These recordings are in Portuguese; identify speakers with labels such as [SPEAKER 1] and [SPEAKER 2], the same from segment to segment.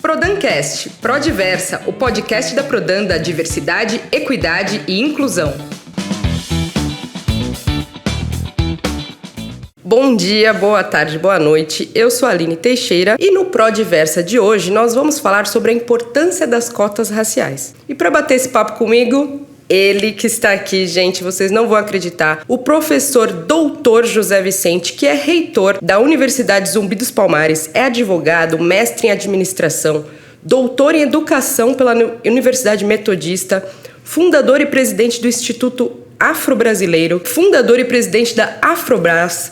[SPEAKER 1] Prodancast, Prodiversa, o podcast da Prodan da diversidade, equidade e inclusão. Bom dia, boa tarde, boa noite. Eu sou a Aline Teixeira e no Prodiversa de hoje nós vamos falar sobre a importância das cotas raciais. E para bater esse papo comigo, ele que está aqui, gente, vocês não vão acreditar, o professor Dr. José Vicente, que é reitor da Universidade Zumbi dos Palmares, é advogado, mestre em administração, doutor em educação pela Universidade Metodista, fundador e presidente do Instituto Afro-Brasileiro, fundador e presidente da Afrobras,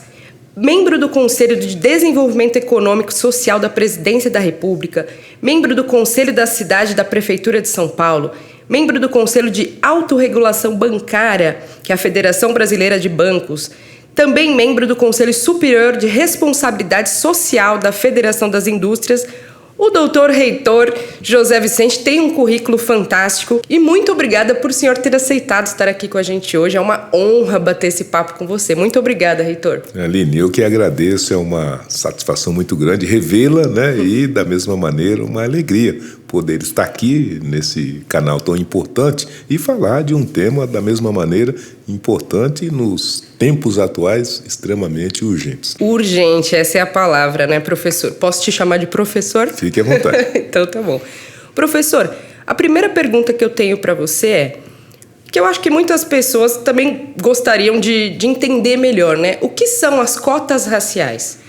[SPEAKER 1] membro do Conselho de Desenvolvimento Econômico e Social da Presidência da República, membro do Conselho da Cidade da Prefeitura de São Paulo, membro do Conselho de Autorregulação Bancária, que é a Federação Brasileira de Bancos, também membro do Conselho Superior de Responsabilidade Social da Federação das Indústrias. O doutor reitor José Vicente tem um currículo fantástico e muito obrigada por o senhor ter aceitado estar aqui com a gente hoje. É uma honra bater esse papo com você. Muito obrigada, reitor.
[SPEAKER 2] Aline, eu que agradeço, é uma satisfação muito grande revê-la, né? E da mesma maneira uma alegria poder estar aqui nesse canal tão importante e falar de um tema da mesma maneira importante nos tempos atuais extremamente urgentes.
[SPEAKER 1] Urgente, essa é a palavra, né, professor? Posso te chamar de professor?
[SPEAKER 2] Fique à vontade.
[SPEAKER 1] Então tá bom. Professor, a primeira pergunta que eu tenho para você é, que eu acho que muitas pessoas também gostariam de entender melhor, né? O que são as cotas raciais?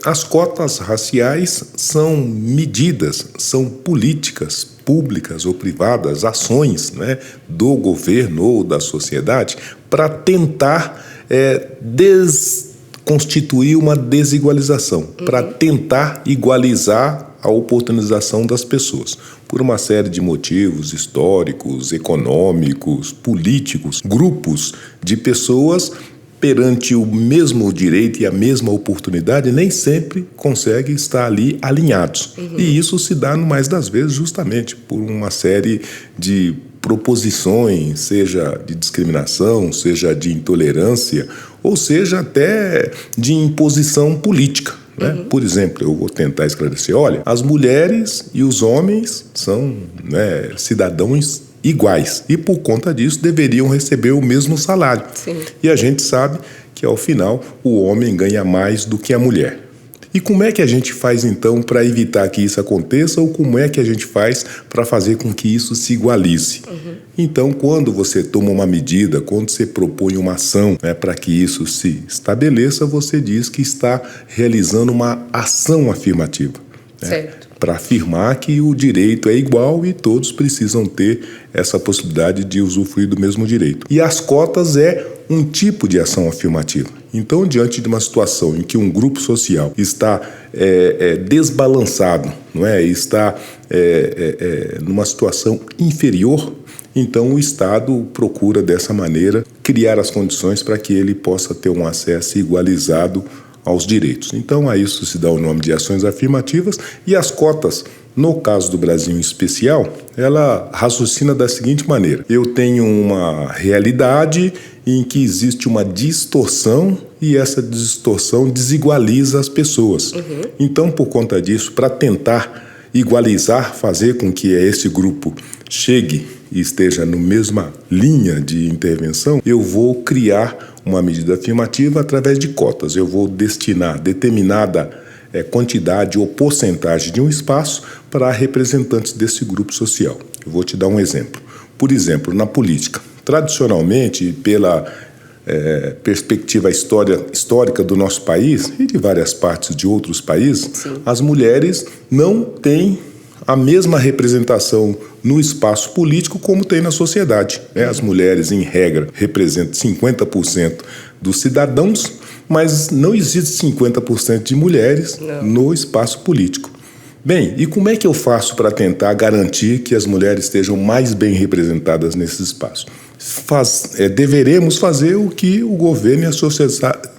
[SPEAKER 2] As cotas raciais são medidas, são políticas públicas ou privadas, ações, né, do governo ou da sociedade para tentar constituir uma desigualização, para tentar igualizar a oportunização das pessoas, por uma série de motivos históricos, econômicos, políticos, grupos de pessoas perante o mesmo direito e a mesma oportunidade, nem sempre conseguem estar ali alinhados. E isso se dá, no mais das vezes, justamente por uma série de proposições, seja de discriminação, seja de intolerância, ou seja até de imposição política. Né? Por exemplo, eu vou tentar esclarecer, olha, as mulheres e os homens são, né, cidadãos iguais e, por conta disso, deveriam receber o mesmo salário.
[SPEAKER 1] Sim.
[SPEAKER 2] E a gente sabe que, ao final, o homem ganha mais do que a mulher. E como é que a gente faz, então, para evitar que isso aconteça, ou como é que a gente faz para fazer com que isso se igualize? Então, quando você toma uma medida, quando você propõe uma ação, né, para que isso se estabeleça, você diz que está realizando uma ação afirmativa. Né?
[SPEAKER 1] Certo.
[SPEAKER 2] Para afirmar que o direito é igual e todos precisam ter essa possibilidade de usufruir do mesmo direito. E as cotas é um tipo de ação afirmativa. Então, diante de uma situação em que um grupo social está desbalançado, não é? Está numa situação inferior, então o Estado procura, dessa maneira, criar as condições para que ele possa ter um acesso igualizado aos direitos. Então, a isso se dá o nome de ações afirmativas, e as cotas, no caso do Brasil em especial, ela raciocina da seguinte maneira: eu tenho uma realidade em que existe uma distorção e essa distorção desigualiza as pessoas. Então, por conta disso, para tentar igualizar, fazer com que esse grupo chegue e esteja na mesma linha de intervenção, eu vou criar uma medida afirmativa através de cotas. Eu vou destinar determinada quantidade ou porcentagem de um espaço para representantes desse grupo social. Eu vou te dar um exemplo. Por exemplo, na política, tradicionalmente, pela perspectiva histórica do nosso país e de várias partes de outros países, sim, as mulheres não têm a mesma representação no espaço político como tem na sociedade. As mulheres, em regra, representam 50% dos cidadãos, mas não existe 50% de mulheres no espaço político. Bem, e como é que eu faço para tentar garantir que as mulheres estejam mais bem representadas nesse espaço? Deveremos fazer o que o governo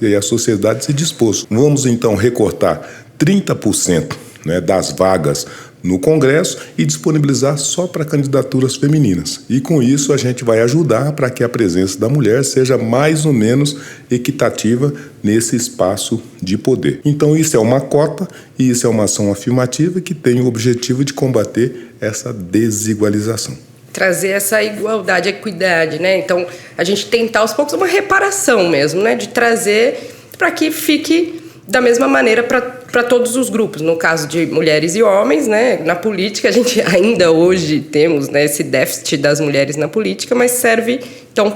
[SPEAKER 2] e a sociedade se dispôs. Vamos, então, recortar 30%, né, das vagas no Congresso e disponibilizar só para candidaturas femininas. E com isso a gente vai ajudar para que a presença da mulher seja mais ou menos equitativa nesse espaço de poder. Então isso é uma cota e isso é uma ação afirmativa que tem o objetivo de combater essa desigualização.
[SPEAKER 1] Trazer essa igualdade, equidade, né? Então, a gente tentar aos poucos uma reparação mesmo, né? De trazer para que fique da mesma maneira para todos os grupos. No caso de mulheres e homens, né? Na política, a gente ainda hoje temos, né, esse déficit das mulheres na política, mas serve, então,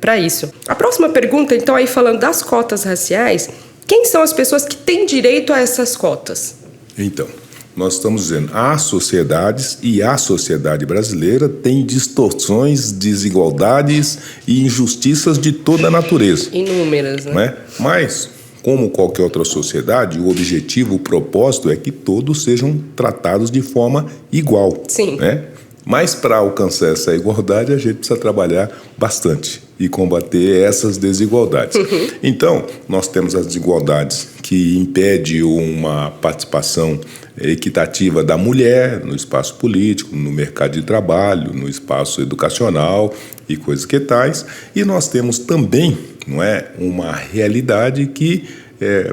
[SPEAKER 1] para isso. A próxima pergunta, então, aí falando das cotas raciais, quem são as pessoas que têm direito a essas cotas?
[SPEAKER 2] Então, nós estamos dizendo, as sociedades e a sociedade brasileira tem distorções, desigualdades e injustiças de toda a natureza.
[SPEAKER 1] Inúmeras, né?
[SPEAKER 2] Não é? Mas, como qualquer outra sociedade, o objetivo, o propósito é que todos sejam tratados de forma igual.
[SPEAKER 1] Sim.
[SPEAKER 2] Né? Mas, para alcançar essa igualdade, a gente precisa trabalhar bastante e combater essas desigualdades. Então, nós temos as desigualdades que impedem uma participação equitativa da mulher no espaço político, no mercado de trabalho, no espaço educacional e coisas que tais. E nós temos também, não é, uma realidade que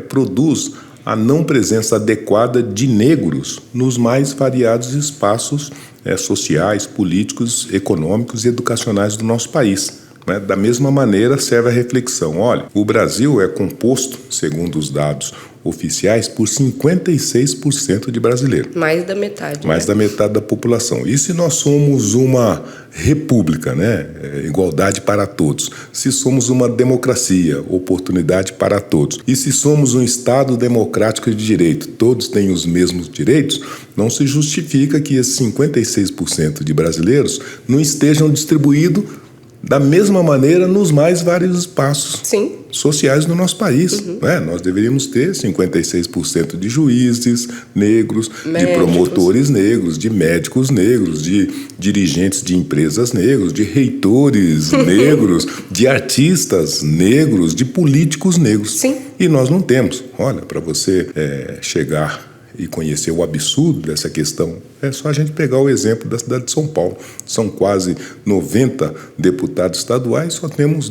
[SPEAKER 2] produz a não presença adequada de negros nos mais variados espaços sociais, políticos, econômicos e educacionais do nosso país. Da mesma maneira, serve a reflexão. Olha, o Brasil é composto, segundo os dados oficiais, por 56% de brasileiros.
[SPEAKER 1] Mais da metade.
[SPEAKER 2] Mais da metade da população. E se nós somos uma república, né? Igualdade para todos. Se somos uma democracia, oportunidade para todos. E se somos um Estado democrático de direito, todos têm os mesmos direitos, não se justifica que esses 56% de brasileiros não estejam distribuídos da mesma maneira nos mais vários espaços sociais do nosso país. Né? Nós deveríamos ter 56% de juízes negros, de promotores negros, de médicos negros, de dirigentes de empresas negros, de reitores negros, de artistas negros, de políticos negros.
[SPEAKER 1] Sim.
[SPEAKER 2] E nós não temos. Olha, para você chegar e conhecer o absurdo dessa questão, é só a gente pegar o exemplo da cidade de São Paulo. São quase 90 deputados estaduais, só temos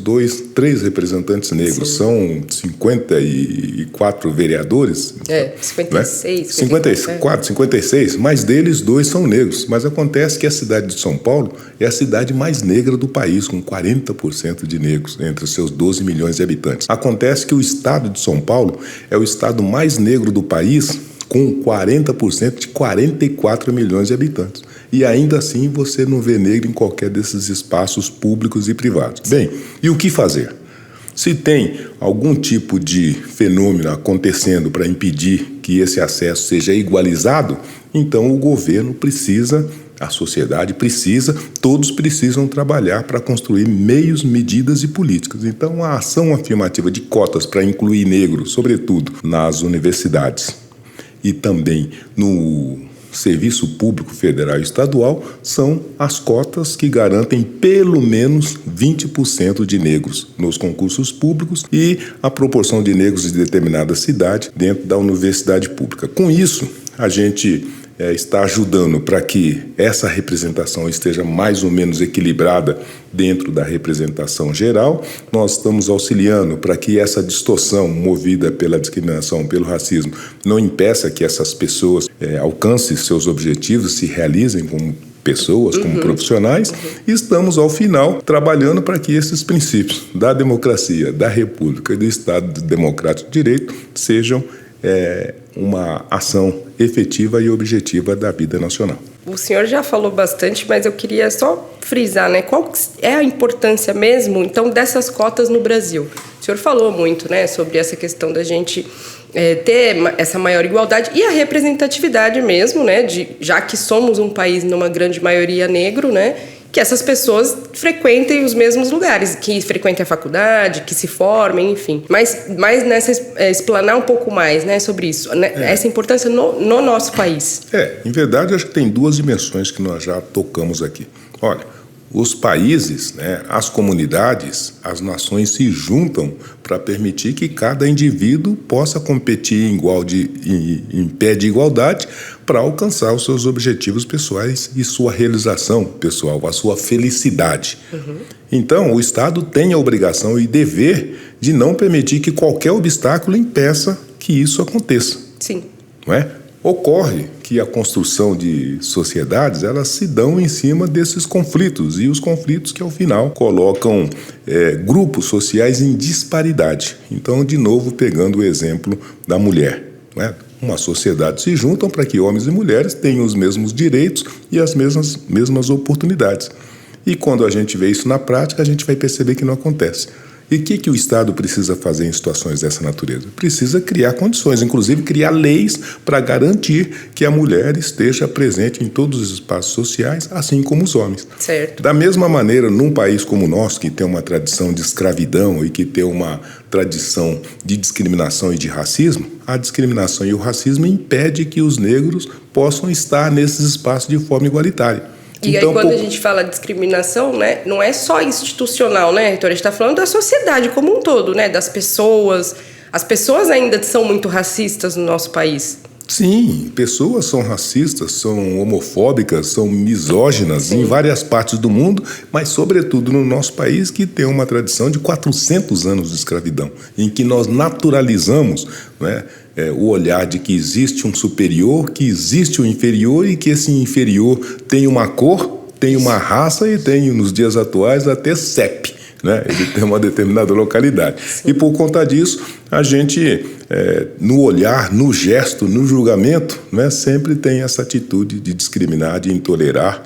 [SPEAKER 2] 3 representantes negros. Sim. São 54 vereadores.
[SPEAKER 1] 56.
[SPEAKER 2] 56, mas deles 2 são negros. Mas acontece que a cidade de São Paulo é a cidade mais negra do país, com 40% de negros entre os seus 12 milhões de habitantes. Acontece que o estado de São Paulo é o estado mais negro do país, com 40% de 44 milhões de habitantes. E ainda assim você não vê negro em qualquer desses espaços públicos e privados. Bem, e o que fazer? Se tem algum tipo de fenômeno acontecendo para impedir que esse acesso seja igualizado, então o governo precisa, a sociedade precisa, todos precisam trabalhar para construir meios, medidas e políticas. Então a ação afirmativa de cotas para incluir negros, sobretudo nas universidades, e também no Serviço Público Federal e Estadual, são as cotas que garantem pelo menos 20% de negros nos concursos públicos e a proporção de negros de determinada cidade dentro da universidade pública. Com isso, a gente está ajudando para que essa representação esteja mais ou menos equilibrada dentro da representação geral. Nós estamos auxiliando para que essa distorção movida pela discriminação, pelo racismo, não impeça que essas pessoas alcancem seus objetivos, se realizem como pessoas, como profissionais, e estamos, ao final, trabalhando para que esses princípios da democracia, da república e do Estado democrático de direito sejam uma ação efetiva e objetiva da vida nacional.
[SPEAKER 1] O senhor já falou bastante, mas eu queria só frisar, né? Qual é a importância mesmo, então, dessas cotas no Brasil? O senhor falou muito, né, sobre essa questão da gente ter essa maior igualdade e a representatividade mesmo, né, já que somos um país numa grande maioria negro, né, que essas pessoas frequentem os mesmos lugares, que frequentem a faculdade, que se formem, enfim. Mas nessa explanar um pouco mais, né, sobre isso, né, essa importância no nosso país.
[SPEAKER 2] Em verdade, acho que tem 2 dimensões que nós já tocamos aqui. Olha, os países, né, as comunidades, as nações se juntam para permitir que cada indivíduo possa competir em pé de igualdade, para alcançar os seus objetivos pessoais e sua realização pessoal, a sua felicidade. Então, o Estado tem a obrigação e dever de não permitir que qualquer obstáculo impeça que isso aconteça.
[SPEAKER 1] Sim.
[SPEAKER 2] Não é? Ocorre que a construção de sociedades, elas se dão em cima desses conflitos, e os conflitos que, ao final, colocam grupos sociais em disparidade. Então, de novo, pegando o exemplo da mulher. Não é? Uma sociedade se juntam para que homens e mulheres tenham os mesmos direitos e as mesmas oportunidades. E quando a gente vê isso na prática, a gente vai perceber que não acontece. E o que o Estado precisa fazer em situações dessa natureza? Precisa criar condições, inclusive criar leis para garantir que a mulher esteja presente em todos os espaços sociais, assim como os homens.
[SPEAKER 1] Certo.
[SPEAKER 2] Da mesma maneira, num país como o nosso, que tem uma tradição de escravidão e que tem uma tradição de discriminação e de racismo, a discriminação e o racismo impedem que os negros possam estar nesses espaços de forma igualitária.
[SPEAKER 1] E então, aí, quando a gente fala de discriminação, né, não é só institucional, né, Heitor? A gente está falando da sociedade como um todo, né, das pessoas. As pessoas ainda são muito racistas no nosso país.
[SPEAKER 2] Sim, pessoas são racistas, são homofóbicas, são misóginas. Sim. Em várias partes do mundo, mas sobretudo no nosso país, que tem uma tradição de 400 anos de escravidão, em que nós naturalizamos, né, o olhar de que existe um superior, que existe um inferior e que esse inferior tem uma cor, tem uma raça e tem, nos dias atuais, até CEP. Né? Ele tem uma determinada localidade. Sim. E por conta disso, a gente, no olhar, no gesto, no julgamento, né, sempre tem essa atitude de discriminar, de intolerar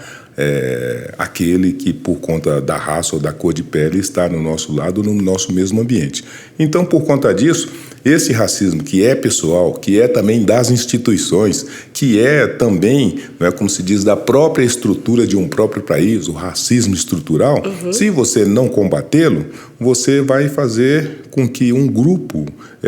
[SPEAKER 2] aquele que, por conta da raça ou da cor de pele, está no nosso lado, no nosso mesmo ambiente. Então, por conta disso, esse racismo que é pessoal, que é também das instituições, que é também, né, como se diz, da própria estrutura de um próprio país, o racismo estrutural, se você não combatê-lo, você vai fazer com que um grupo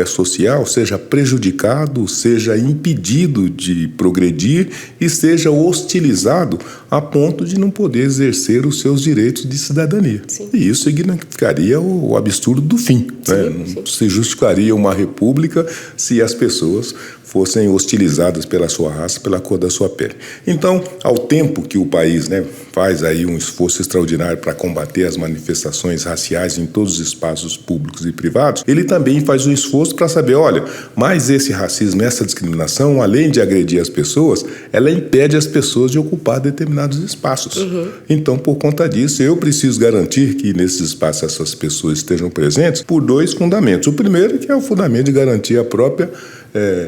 [SPEAKER 2] social seja prejudicado, seja impedido de progredir e seja hostilizado a ponto de não poder exercer os seus direitos de cidadania. Sim. E isso significaria o absurdo do fim. Sim, né? Sim. Se justificaria uma república se as pessoas fossem hostilizadas pela sua raça, pela cor da sua pele. Então, ao tempo que o país, né, faz aí um esforço extraordinário para combater as manifestações raciais em todos os espaços públicos e privados, ele também faz um esforço para saber, olha, mas esse racismo, essa discriminação, além de agredir as pessoas, ela impede as pessoas de ocupar determinados espaços. Então, por conta disso, eu preciso garantir que nesses espaços essas pessoas estejam presentes por dois fundamentos. O primeiro, que é o fundamento de garantir a própria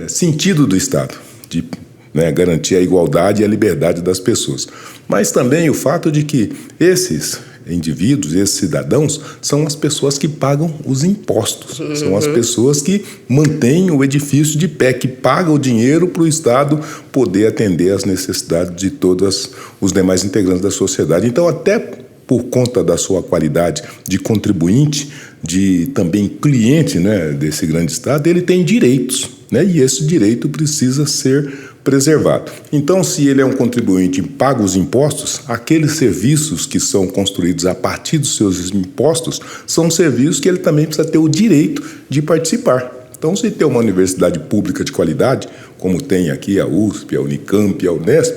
[SPEAKER 2] sentido do Estado, de garantir a igualdade e a liberdade das pessoas. Mas também o fato de que esses indivíduos, esses cidadãos, são as pessoas que pagam os impostos, são as pessoas que mantêm o edifício de pé, que pagam o dinheiro para o Estado poder atender às necessidades de todos os demais integrantes da sociedade. Então, até por conta da sua qualidade de contribuinte, de também cliente, né, desse grande Estado, ele tem direitos, né, e esse direito precisa ser preservado. Então, se ele é um contribuinte e paga os impostos, aqueles serviços que são construídos a partir dos seus impostos são serviços que ele também precisa ter o direito de participar. Então, se tem uma universidade pública de qualidade, como tem aqui a USP, a Unicamp, a Unesp,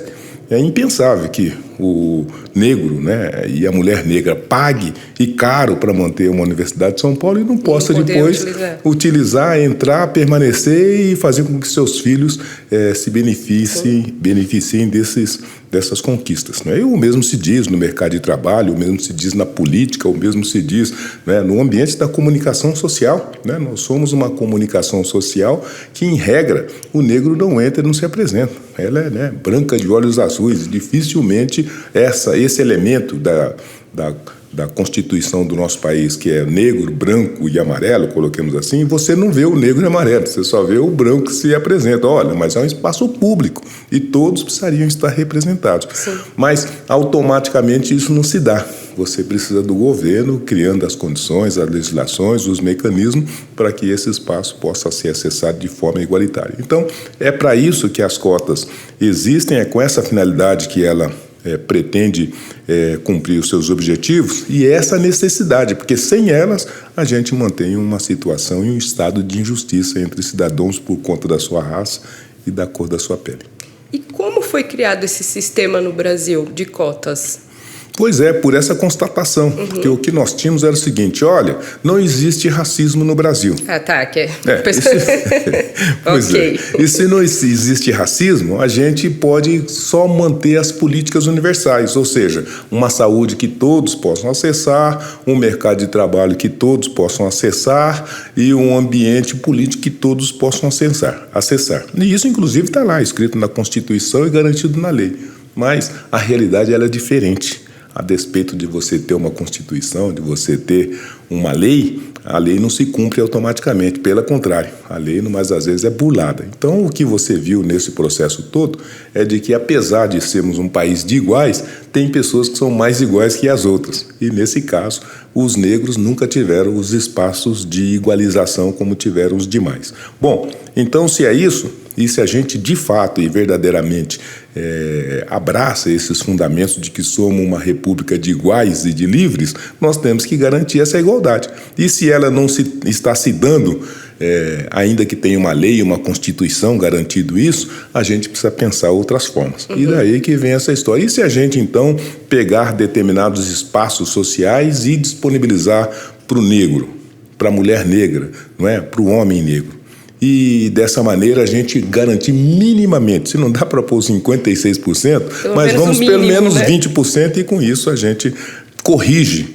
[SPEAKER 2] é impensável que o negro, né, e a mulher negra pague e caro para manter uma universidade de São Paulo e não possa depois utilizar, entrar, permanecer e fazer com que seus filhos se beneficiem dessas conquistas. Né? E o mesmo se diz no mercado de trabalho, o mesmo se diz na política, o mesmo se diz, né, no ambiente da comunicação social. Né? Nós somos uma comunicação social que, em regra, o negro não entra e não se apresenta. Ela é, né, branca de olhos azuis, dificilmente esse elemento da Constituição do nosso país, que é negro, branco e amarelo, coloquemos assim, você não vê o negro e amarelo, você só vê o branco que se apresenta. Olha, mas é um espaço público e todos precisariam estar representados. Sim. Mas, automaticamente, isso não se dá. Você precisa do governo criando as condições, as legislações, os mecanismos para que esse espaço possa ser acessado de forma igualitária. Então, é para isso que as cotas existem, é com essa finalidade que ela pretende cumprir os seus objetivos, e essa necessidade, porque sem elas a gente mantém uma situação e um estado de injustiça entre cidadãos por conta da sua raça e da cor da sua pele.
[SPEAKER 1] E Como foi criado esse sistema no Brasil de cotas?
[SPEAKER 2] Pois é, por essa constatação, porque o que nós tínhamos era o seguinte, olha, não existe racismo no Brasil.
[SPEAKER 1] Ah, tá, que
[SPEAKER 2] Pois
[SPEAKER 1] Ok.
[SPEAKER 2] é. E se não existe racismo, a gente pode só manter as políticas universais, ou seja, uma saúde que todos possam acessar, um mercado de trabalho que todos possam acessar e um ambiente político que todos possam acessar. E isso, inclusive, está lá, escrito na Constituição e garantido na lei. Mas a realidade ela é diferente. A despeito de você ter uma Constituição, de você ter uma lei, a lei não se cumpre automaticamente. Pelo contrário, a lei, mais às vezes, é burlada. Então, o que você viu nesse processo todo é de que, apesar de sermos um país de iguais, tem pessoas que são mais iguais que as outras. E, nesse caso, os negros nunca tiveram os espaços de igualização como tiveram os demais. Bom, então, se é isso, e se a gente, de fato e verdadeiramente, abraça esses fundamentos de que somos uma república de iguais e de livres, nós temos que garantir essa igualdade. E se ela não está se dando, ainda que tenha uma lei, uma Constituição garantido isso, a gente precisa pensar outras formas. E daí que vem essa história. E se a gente, então, pegar determinados espaços sociais e disponibilizar para o negro, para a mulher negra, não é? Para o homem negro? E dessa maneira a gente garantir minimamente, se não dá para pôr 56%, mas vamos pelo menos 20% e com isso a gente corrige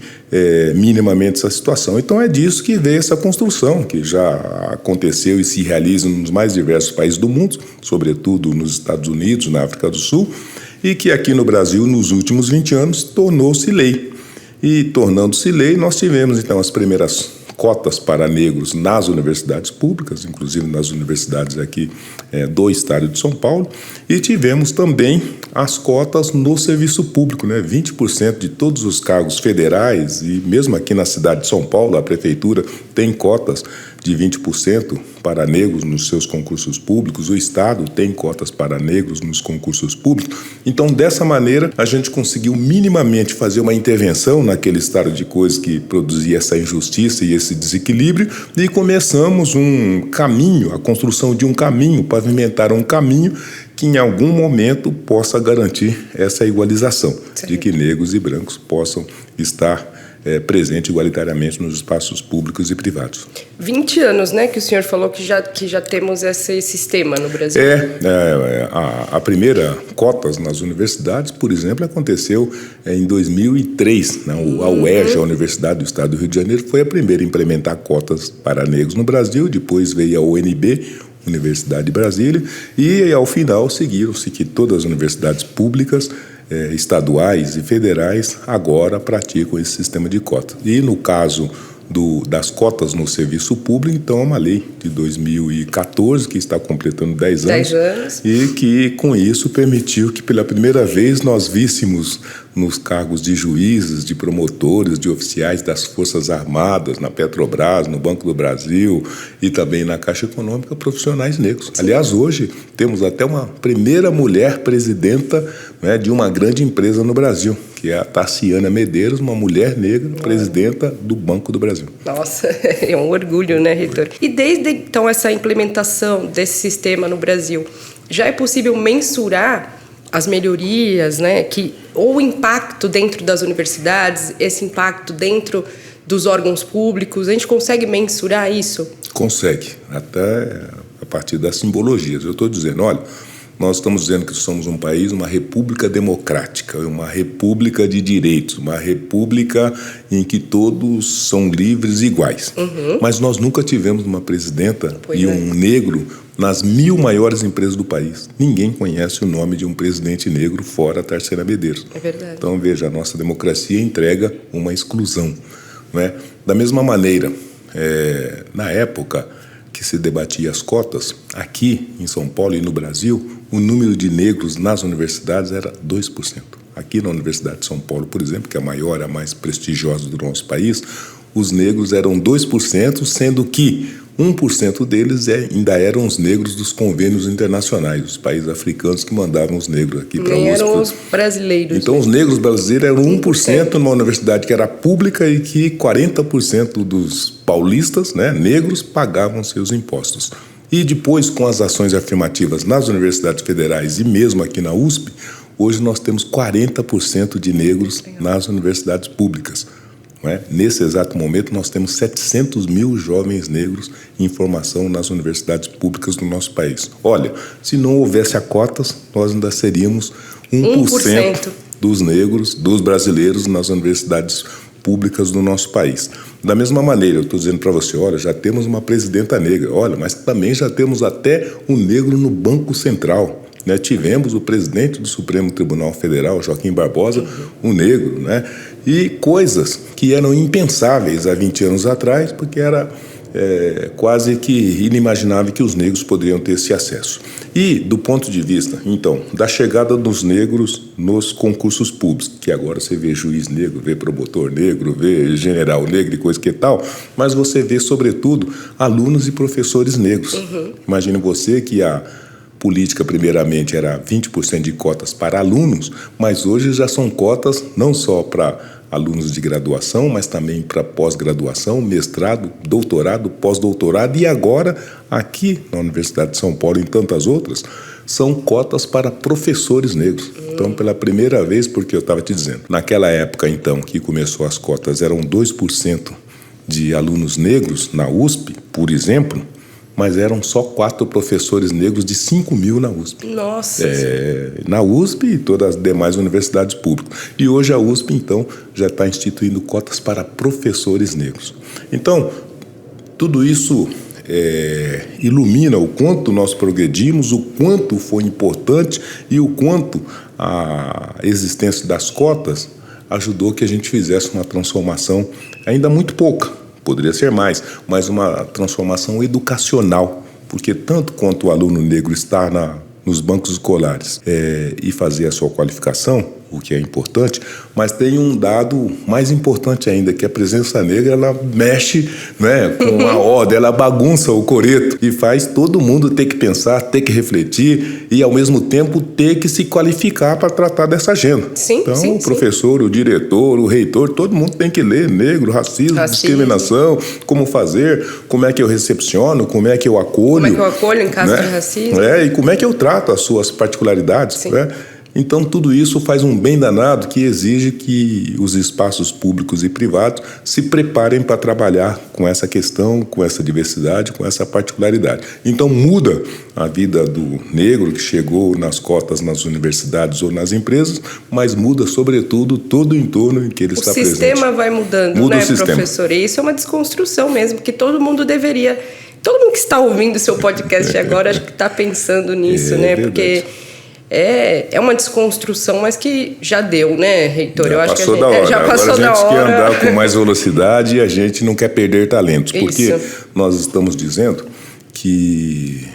[SPEAKER 2] minimamente essa situação. Então é disso que veio essa construção, que já aconteceu e se realiza nos mais diversos países do mundo, sobretudo nos Estados Unidos, na África do Sul, e que aqui no Brasil, nos últimos 20 anos, tornou-se lei. E tornando-se lei, nós tivemos então as primeiras cotas para negros nas universidades públicas, inclusive nas universidades aqui do estado de São Paulo, e tivemos também as cotas no serviço público, 20% de todos os cargos federais, e mesmo aqui na cidade de São Paulo, a prefeitura tem cotas de 20% para negros nos seus concursos públicos, o Estado tem cotas para negros nos concursos públicos. Então, dessa maneira, a gente conseguiu minimamente fazer uma intervenção naquele estado de coisas que produzia essa injustiça e esse desequilíbrio, e começamos um caminho, a construção de um caminho, pavimentar um caminho que em algum momento possa garantir essa igualização, de que negros e brancos possam estar presente igualitariamente nos espaços públicos e privados.
[SPEAKER 1] 20 anos, que o senhor falou que já temos esse sistema no Brasil.
[SPEAKER 2] A primeira cotas nas universidades, por exemplo, aconteceu em 2003. A UERJ, a Universidade do Estado do Rio de Janeiro, foi a primeira a implementar cotas para negros no Brasil, depois veio a UNB, Universidade de Brasília, e ao final seguiram-se que todas as universidades públicas estaduais e federais agora praticam esse sistema de cotas. E no caso das cotas no serviço público, então é uma lei de 2014 que está completando 10 anos e que com isso permitiu que pela primeira vez nós víssemos nos cargos de juízes, de promotores, de oficiais das Forças Armadas, na Petrobras, no Banco do Brasil e também na Caixa Econômica, profissionais negros. Sim. Aliás, hoje temos até uma primeira mulher presidenta de uma grande empresa no Brasil, que é a Tarciana Medeiros, uma mulher negra presidenta do Banco do Brasil.
[SPEAKER 1] Nossa, é um orgulho, reitor? E desde então essa implementação desse sistema no Brasil, já é possível mensurar as melhorias, ou o impacto dentro das universidades, esse impacto dentro dos órgãos públicos? A gente consegue mensurar isso?
[SPEAKER 2] Consegue, até a partir das simbologias. Eu estou dizendo, olha, nós estamos dizendo que somos um país, uma república democrática, uma república de direitos, uma república em que todos são livres e iguais. Mas nós nunca tivemos uma presidenta um negro nas 1000 maiores empresas do país. Ninguém conhece o nome de um presidente negro fora a Tarciana Medeiros.
[SPEAKER 1] É verdade.
[SPEAKER 2] Então, veja, a nossa democracia entrega uma exclusão. Da mesma maneira, na época que se debatia as cotas, aqui em São Paulo e no Brasil, o número de negros nas universidades era 2%. Aqui na Universidade de São Paulo, por exemplo, que é a maior, a mais prestigiosa do nosso país, os negros eram 2%, sendo que 1% deles ainda eram os negros dos convênios internacionais, os países africanos que mandavam os negros aqui para a USP.
[SPEAKER 1] Eram os brasileiros.
[SPEAKER 2] Então, os negros brasileiros eram 1% numa universidade que era pública e que 40% dos paulistas, negros, pagavam seus impostos. E depois, com as ações afirmativas nas universidades federais e mesmo aqui na USP, hoje nós temos 40% de negros nas universidades públicas. Não é? Nesse exato momento, nós temos 700 mil jovens negros em formação nas universidades públicas do nosso país. Olha, se não houvesse a cotas, nós ainda seríamos 1% dos negros, dos brasileiros nas universidades públicas do nosso país. Da mesma maneira, eu estou dizendo para você, olha, já temos uma presidenta negra, olha, mas também já temos até um negro no Banco Central. Né? Tivemos o presidente do Supremo Tribunal Federal, Joaquim Barbosa, um negro, né? E coisas que eram impensáveis há 20 anos atrás, porque era quase que inimaginável que os negros poderiam ter esse acesso. E, do ponto de vista, então, da chegada dos negros nos concursos públicos, que agora você vê juiz negro, vê promotor negro, vê general negro e coisa que tal, mas você vê, sobretudo, alunos e professores negros. Imagine você que a política, primeiramente, era 20% de cotas para alunos, mas hoje já são cotas não só para alunos de graduação, mas também para pós-graduação, mestrado, doutorado, pós-doutorado e agora, aqui na Universidade de São Paulo e em tantas outras, são cotas para professores negros. Então, pela primeira vez, porque eu estava te dizendo, naquela época, então, que começou as cotas, eram 2% de alunos negros na USP, por exemplo, mas eram só 4 professores negros de 5 mil na USP.
[SPEAKER 1] Nossa!
[SPEAKER 2] Na USP e todas as demais universidades públicas. E hoje a USP, então, já está instituindo cotas para professores negros. Então, tudo isso ilumina o quanto nós progredimos, o quanto foi importante e o quanto a existência das cotas ajudou que a gente fizesse uma transformação ainda muito pouca. Poderia ser mais, mas uma transformação educacional, porque tanto quanto o aluno negro está nos bancos escolares e fazer a sua qualificação, o que é importante, mas tem um dado mais importante ainda, que a presença negra, ela mexe, né, com a ordem, ela bagunça o coreto e faz todo mundo ter que pensar, ter que refletir e, ao mesmo tempo, ter que se qualificar para tratar dessa agenda. Então, o professor, o diretor, o reitor, todo mundo tem que ler negro, racismo, discriminação, como fazer, como é que eu recepciono, como é que eu acolho.
[SPEAKER 1] Como é que eu acolho em caso de racismo.
[SPEAKER 2] E como é que eu trato as suas particularidades, né? Então, tudo isso faz um bem danado que exige que os espaços públicos e privados se preparem para trabalhar com essa questão, com essa diversidade, com essa particularidade. Então, muda a vida do negro que chegou nas cotas nas universidades ou nas empresas, mas muda, sobretudo, todo o entorno em que ele está presente.
[SPEAKER 1] O sistema vai mudando, né, professor? E isso é uma desconstrução mesmo, que todo mundo deveria... Todo mundo que está ouvindo o seu podcast agora, acho que está pensando nisso, né?
[SPEAKER 2] Verdade.
[SPEAKER 1] Porque... É uma desconstrução, mas que já deu, né, reitor?
[SPEAKER 2] Já passou da hora. Agora a gente quer andar com mais velocidade e a gente não quer perder talentos. Porque nós estamos dizendo que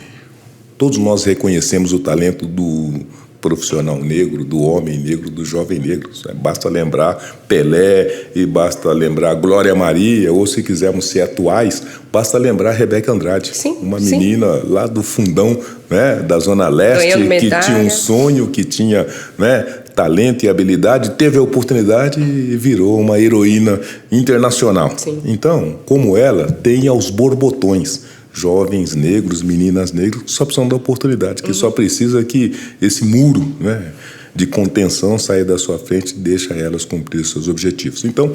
[SPEAKER 2] todos nós reconhecemos o talento do profissional negro, do homem negro, do jovem negro. Basta lembrar Pelé e basta lembrar Glória Maria, ou se quisermos ser atuais, basta lembrar Rebeca Andrade, uma menina lá do fundão, né, da Zona Leste, que tinha um sonho, que tinha, né, talento e habilidade, teve a oportunidade e virou uma heroína internacional. Então, como ela, tem aos borbotões jovens negros, meninas negras, que só precisam da oportunidade, que só precisa que esse muro, né, de contenção saia da sua frente e deixa elas cumprir seus objetivos. Então,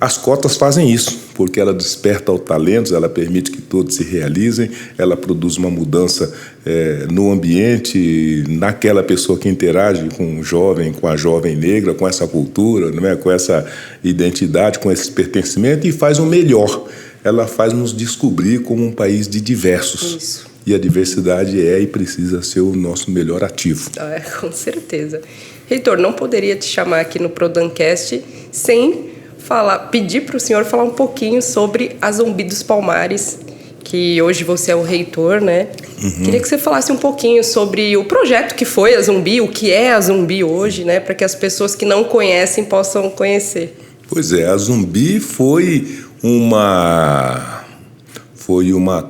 [SPEAKER 2] as cotas fazem isso, porque ela desperta o talento, ela permite que todos se realizem, ela produz uma mudança no ambiente, naquela pessoa que interage com o jovem, com a jovem negra, com essa cultura, né, com essa identidade, com esse pertencimento e faz o melhor. Ela faz nos descobrir como um país de diversos. Isso. E a diversidade é e precisa ser o nosso melhor ativo.
[SPEAKER 1] Com certeza. Reitor, não poderia te chamar aqui no Prodancast sem pedir para o senhor falar um pouquinho sobre a Zumbi dos Palmares, que hoje você é o reitor, né? Queria que você falasse um pouquinho sobre o projeto que foi a Zumbi, o que é a Zumbi hoje, né? Para que as pessoas que não conhecem possam conhecer.
[SPEAKER 2] Pois é, a Zumbi foi uma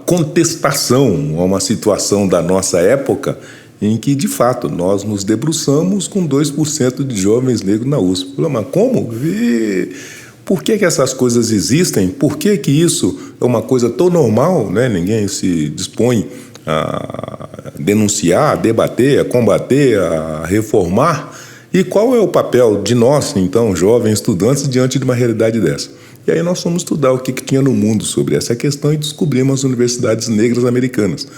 [SPEAKER 2] contestação a uma situação da nossa época em que, de fato, nós nos debruçamos com 2% de jovens negros na USP. Mas como? por que essas coisas existem, por que isso é uma coisa tão normal, né? Ninguém se dispõe a denunciar, a debater, a combater, a reformar. E qual é o papel de nós, então, jovens estudantes, diante de uma realidade dessa? E aí nós fomos estudar o que tinha no mundo sobre essa questão e descobrimos as universidades negras americanas,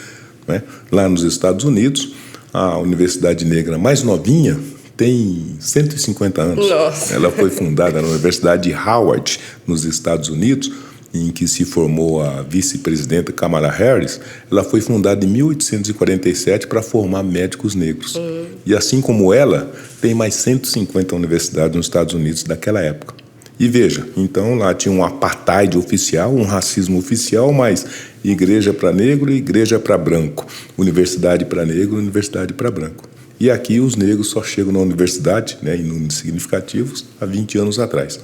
[SPEAKER 2] né? Lá nos Estados Unidos, a universidade negra mais novinha tem 150 anos.
[SPEAKER 1] Nossa.
[SPEAKER 2] Ela foi fundada na Universidade de Howard, nos Estados Unidos, em que se formou a vice-presidenta Kamala Harris. Ela foi fundada em 1847 para formar médicos negros. E assim como ela, tem mais 150 universidades nos Estados Unidos daquela época. E veja, então lá tinha um apartheid oficial, um racismo oficial, mas igreja para negro e igreja para branco, universidade para negro, universidade para branco. E aqui os negros só chegam na universidade, né, em números significativos, há 20 anos atrás.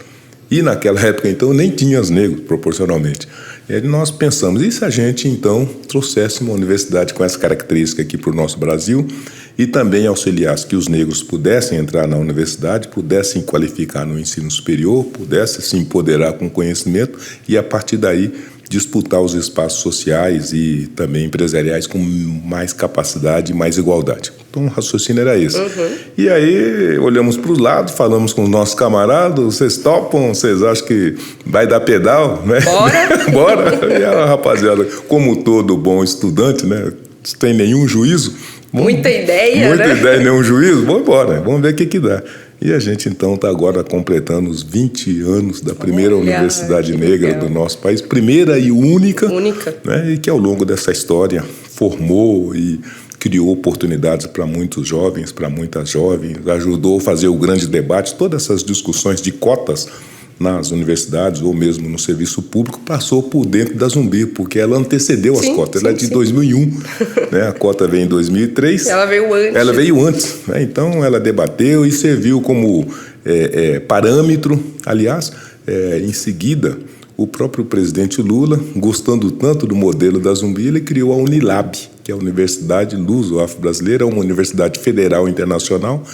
[SPEAKER 2] E naquela época, então, nem tinha os negros, proporcionalmente. E aí nós pensamos, e se a gente, então, trouxesse uma universidade com essa característica aqui para o nosso Brasil e também auxiliasse que os negros pudessem entrar na universidade, pudessem qualificar no ensino superior, pudessem se empoderar com conhecimento e, a partir daí, disputar os espaços sociais e também empresariais com mais capacidade e mais igualdade. Então, o raciocínio era esse. E aí, olhamos para os lados, falamos com os nossos camaradas, vocês topam, vocês acham que vai dar pedal, né?
[SPEAKER 1] Bora!
[SPEAKER 2] Bora! E a rapaziada, como todo bom estudante, né, sem nenhum juízo...
[SPEAKER 1] Muita ideia,
[SPEAKER 2] muita ideia, nenhum juízo, vamos embora, vamos ver o que dá. E a gente, então, está agora completando os 20 anos da primeira universidade negra do nosso país, primeira e única. Né, e que, ao longo dessa história, formou e criou oportunidades para muitos jovens, para muitas jovens, ajudou a fazer o grande debate. Todas essas discussões de cotas nas universidades ou mesmo no serviço público passou por dentro da Zumbi, porque ela antecedeu as cotas. Ela é de 2001, né? A cota veio em 2003.
[SPEAKER 1] Ela veio antes.
[SPEAKER 2] Ela veio antes, né? Então ela debateu e serviu como parâmetro. Aliás, em seguida, o próprio presidente Lula, gostando tanto do modelo da Zumbi, ele criou a Unilab, que é a Universidade Luso-Afro-Brasileira, uma universidade federal internacional,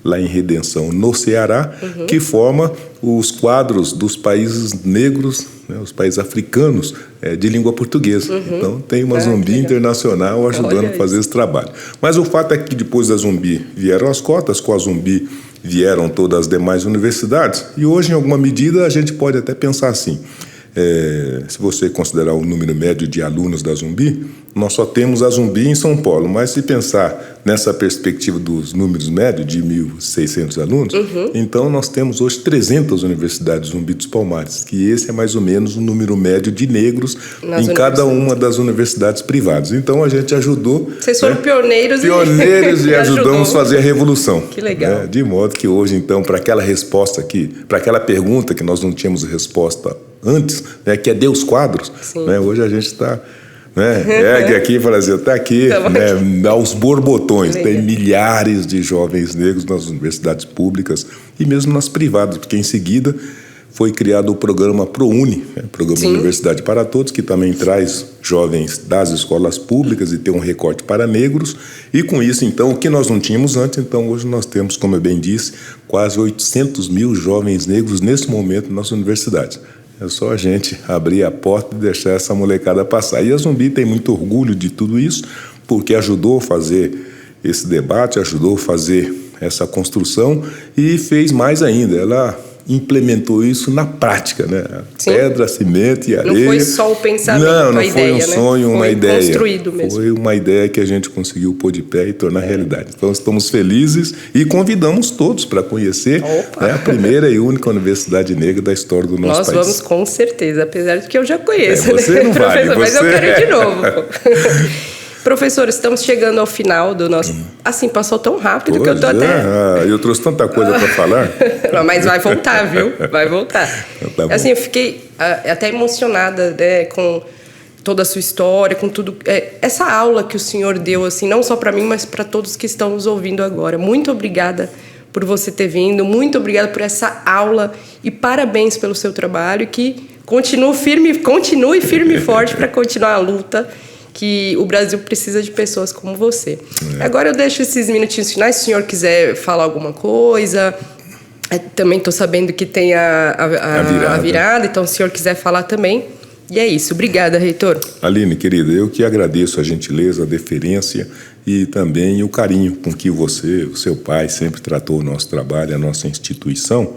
[SPEAKER 2] lá em Redenção, no Ceará, que forma os quadros dos países negros, né, os países africanos de língua portuguesa. Então, tem uma Zumbi internacional ajudando a fazer esse trabalho. Mas o fato é que depois da Zumbi vieram as cotas, com a Zumbi vieram todas as demais universidades, e hoje, em alguma medida, a gente pode até pensar assim, se você considerar o número médio de alunos da Zumbi, nós só temos a Zumbi em São Paulo, mas se pensar nessa perspectiva dos números médios de 1.600 alunos, então nós temos hoje 300 universidades Zumbi dos Palmares, que esse é mais ou menos o número médio de negros em cada uma das universidades privadas. Então a gente ajudou...
[SPEAKER 1] Vocês foram pioneiros
[SPEAKER 2] e ajudamos a fazer a revolução.
[SPEAKER 1] Que legal.
[SPEAKER 2] Né? De modo que hoje, então, para aquela resposta aqui, para aquela pergunta que nós não tínhamos resposta antes, né, que é Deus quadros, né, hoje a gente está... ergue aqui e fala assim, está aqui, né, aos borbotões. Tem milhares de jovens negros nas universidades públicas e mesmo nas privadas, porque em seguida foi criado o programa ProUni, Programa Universidade para Todos, que também traz jovens das escolas públicas e tem um recorte para negros. E com isso, então, o que nós não tínhamos antes, então hoje nós temos, como eu bem disse, quase 800 mil jovens negros nesse momento nas universidades. É só a gente abrir a porta e deixar essa molecada passar. E a Zumbi tem muito orgulho de tudo isso, porque ajudou a fazer esse debate, ajudou a fazer essa construção e fez mais ainda. Ela implementou isso na prática, né? Pedra, cimento e areia.
[SPEAKER 1] Não foi só o pensamento,
[SPEAKER 2] não foi um sonho, uma ideia.
[SPEAKER 1] Foi construído mesmo.
[SPEAKER 2] Foi uma ideia que a gente conseguiu pôr de pé e tornar realidade. Então, estamos felizes e convidamos todos para conhecer, né, a primeira e única universidade negra da história do nosso país.
[SPEAKER 1] Nós vamos com certeza, apesar de que eu já conheço,
[SPEAKER 2] você não vale,
[SPEAKER 1] professor, mas eu quero ir de novo. Professor, estamos chegando ao final do nosso... Assim, passou tão rápido que eu tô até...
[SPEAKER 2] eu trouxe tanta coisa para falar.
[SPEAKER 1] Mas vai voltar, viu? Vai voltar.
[SPEAKER 2] Tá bom.
[SPEAKER 1] Assim, eu fiquei até emocionada, né, com toda a sua história, com tudo... essa aula que o senhor deu, assim, não só para mim, mas para todos que estão nos ouvindo agora. Muito obrigada por você ter vindo, muito obrigada por essa aula e parabéns pelo seu trabalho e que continue firme e forte para continuar a luta, que o Brasil precisa de pessoas como você. Agora eu deixo esses minutinhos finais, se o senhor quiser falar alguma coisa, Também estou sabendo que tem a virada, então se o senhor quiser falar também. E é isso. Obrigada, reitor.
[SPEAKER 2] Aline, querida, eu que agradeço a gentileza, a deferência e também o carinho com que você, o seu pai, sempre tratou o nosso trabalho, a nossa instituição.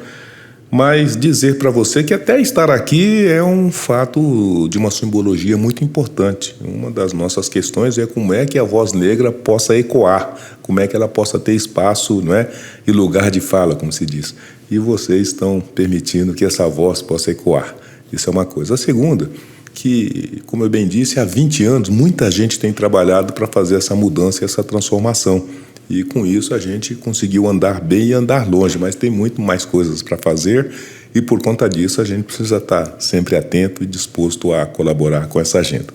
[SPEAKER 2] Mas dizer para você que até estar aqui é um fato de uma simbologia muito importante. Uma das nossas questões é como é que a voz negra possa ecoar, como é que ela possa ter espaço, não é? E lugar de fala, como se diz. E vocês estão permitindo que essa voz possa ecoar. Isso é uma coisa. A segunda, que, como eu bem disse, há 20 anos muita gente tem trabalhado para fazer essa mudança, essa transformação. E com isso a gente conseguiu andar bem e andar longe, mas tem muito mais coisas para fazer e por conta disso a gente precisa estar sempre atento e disposto a colaborar com essa agenda.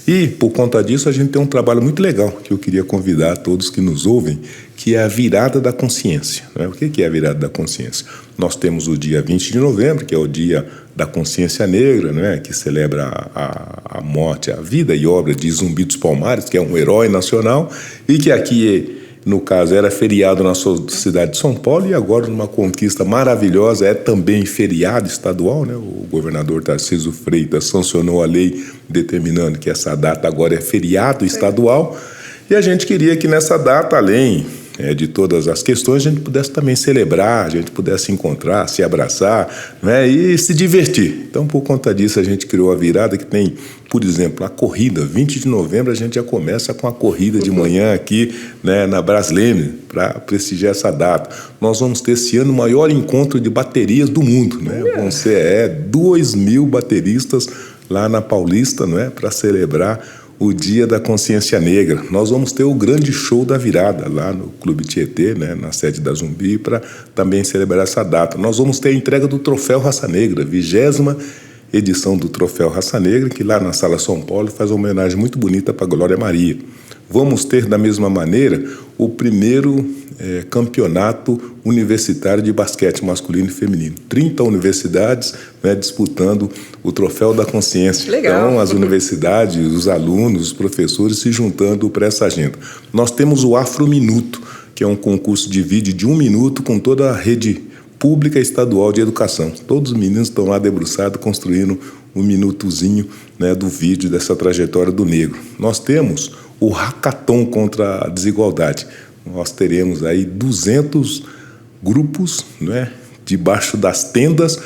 [SPEAKER 2] E por conta disso a gente tem um trabalho muito legal que eu queria convidar todos que nos ouvem, que é a virada da consciência. Né? O que é a virada da consciência? Nós temos o dia 20 de novembro, que é o dia da consciência negra, né? Que celebra a morte, a vida e obra de Zumbi dos Palmares, que é um herói nacional e que aqui no caso, era feriado na cidade de São Paulo e agora, numa conquista maravilhosa, é também feriado estadual. Né? O governador Tarcísio Freitas sancionou a lei determinando que essa data agora é feriado estadual. E a gente queria que nessa data, além de todas as questões, a gente pudesse também celebrar, a gente pudesse se encontrar, se abraçar, né, e se divertir. Então, por conta disso, a gente criou a virada que tem, por exemplo, a corrida. 20 de novembro a gente já começa com a corrida de manhã aqui, né, na Brasleme, para prestigiar essa data. Nós vamos ter esse ano o maior encontro de baterias do mundo. Né? Vão ser 2.000 bateristas lá na Paulista, né, para celebrar o Dia da Consciência Negra. Nós vamos ter o grande show da virada lá no Clube Tietê, né, na sede da Zumbi, para também celebrar essa data. Nós vamos ter a entrega do Troféu Raça Negra, 20ª edição do Troféu Raça Negra, que lá na Sala São Paulo faz uma homenagem muito bonita para a Glória Maria. Vamos ter, da mesma maneira, o primeiro campeonato universitário de basquete masculino e feminino. 30 universidades, né, disputando o Troféu da Consciência.
[SPEAKER 1] Legal.
[SPEAKER 2] Então, as universidades, os alunos, os professores se juntando para essa agenda. Nós temos o Afro Minuto, que é um concurso de vídeo de 1 minuto com toda a rede pública e estadual de educação. Todos os meninos estão lá debruçados construindo um minutozinho, né, do vídeo dessa trajetória do negro. Nós temos o Hackathon contra a desigualdade. Nós teremos aí 200 grupos, né, debaixo das tendas,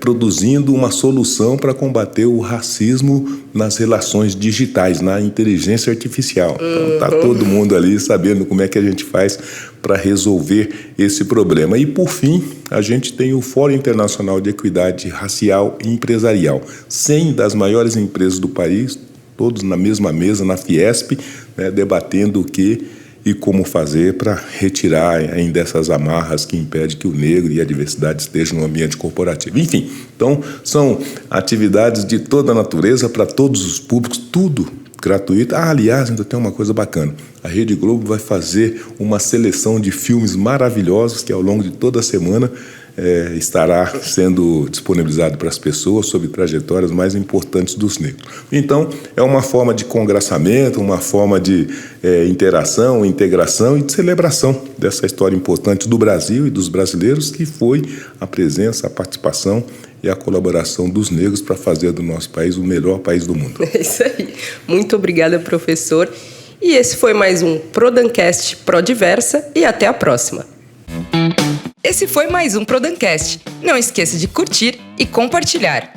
[SPEAKER 2] produzindo uma solução para combater o racismo nas relações digitais, na inteligência artificial. Então, está todo mundo ali sabendo como é que a gente faz para resolver esse problema. E, por fim, a gente tem o Fórum Internacional de Equidade Racial e Empresarial. 100 das maiores empresas do país, todos na mesma mesa, na Fiesp, né, debatendo o que e como fazer para retirar ainda essas amarras que impedem que o negro e a diversidade estejam no ambiente corporativo. Enfim, então são atividades de toda a natureza para todos os públicos, tudo gratuito. Aliás, ainda tem uma coisa bacana. A Rede Globo vai fazer uma seleção de filmes maravilhosos que ao longo de toda a semana estará sendo disponibilizado para as pessoas sobre trajetórias mais importantes dos negros. Então, é uma forma de congraçamento, uma forma de interação, integração e de celebração dessa história importante do Brasil e dos brasileiros, que foi a presença, a participação e a colaboração dos negros para fazer do nosso país o melhor país do mundo.
[SPEAKER 1] É isso aí. Muito obrigada, professor. E esse foi mais um Prodancast Prodiversa e até a próxima. Esse foi mais um Prodancast. Não esqueça de curtir e compartilhar.